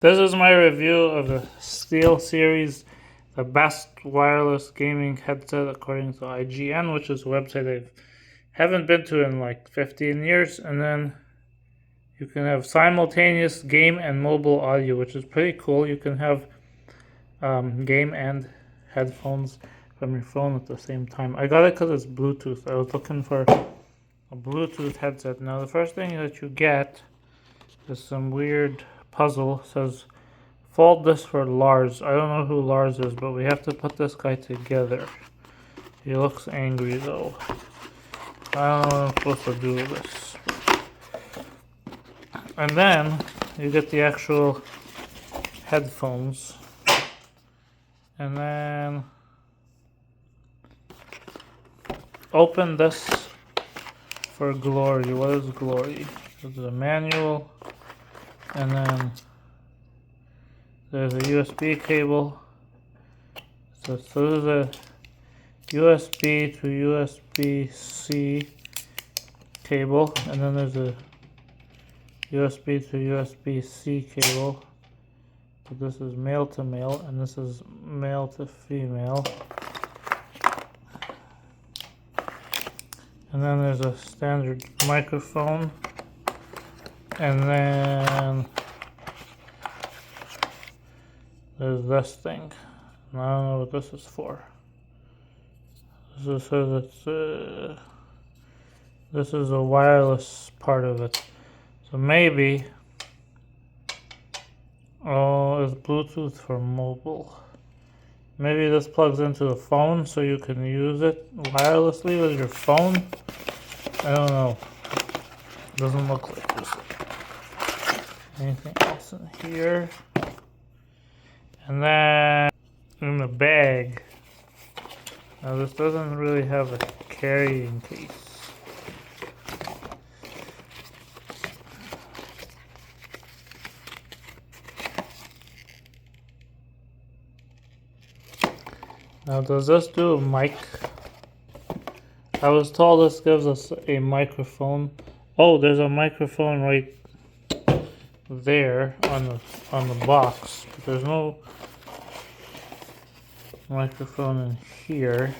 This is my review of the Steel Series, the best wireless gaming headset according to IGN, which is a website I haven't been to in like 15 years. And then you can have simultaneous game and mobile audio, which is pretty cool. You can have game and headphones from your phone at the same time. I got it because it's Bluetooth. I was looking for a Bluetooth headset. Now the first thing that you get is some weird puzzle. It says fold this for Lars. I don't know who Lars is, but we have to put this guy together. He looks angry though. I don't know what I'm supposed to do with this. And then you get the actual headphones. And then open this for glory. What is glory? This is a manual. And then there's a USB cable. So this is a USB to USB-C cable. And then there's a USB to USB-C cable. So this is male to male, and this is male to female. And then there's a standard microphone. And then there's this thing. And I don't know what this is for. This says this is a wireless part of it. So maybe it's Bluetooth for mobile. Maybe this plugs into the phone so you can use it wirelessly with your phone. I don't know. Doesn't look like this. Anything else in here? And then in the bag. Now this doesn't really have a carrying case. Now does this do a mic? I was told this gives us a microphone. Oh, there's a microphone right there on the box, but there's no microphone in here,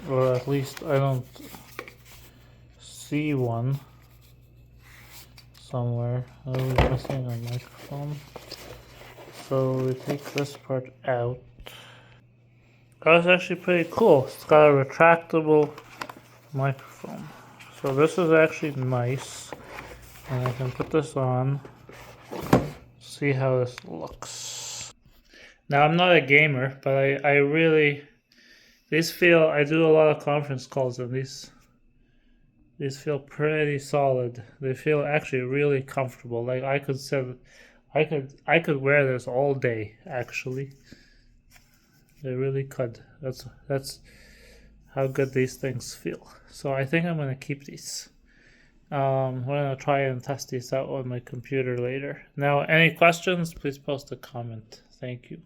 or at least I don't see one somewhere. I was missing a microphone, so we take this part out. Oh, it's actually pretty cool. It's got a retractable microphone, so this is actually nice. And I can put this on, see how this looks. Now I'm not a gamer, but I really, I do a lot of conference calls, and these feel pretty solid. They feel actually really comfortable. Like I could wear this all day actually. They really could. That's how good these things feel. So I think I'm gonna keep these. I'm going to try and test these out on my computer later. Now, any questions, please post a comment. Thank you.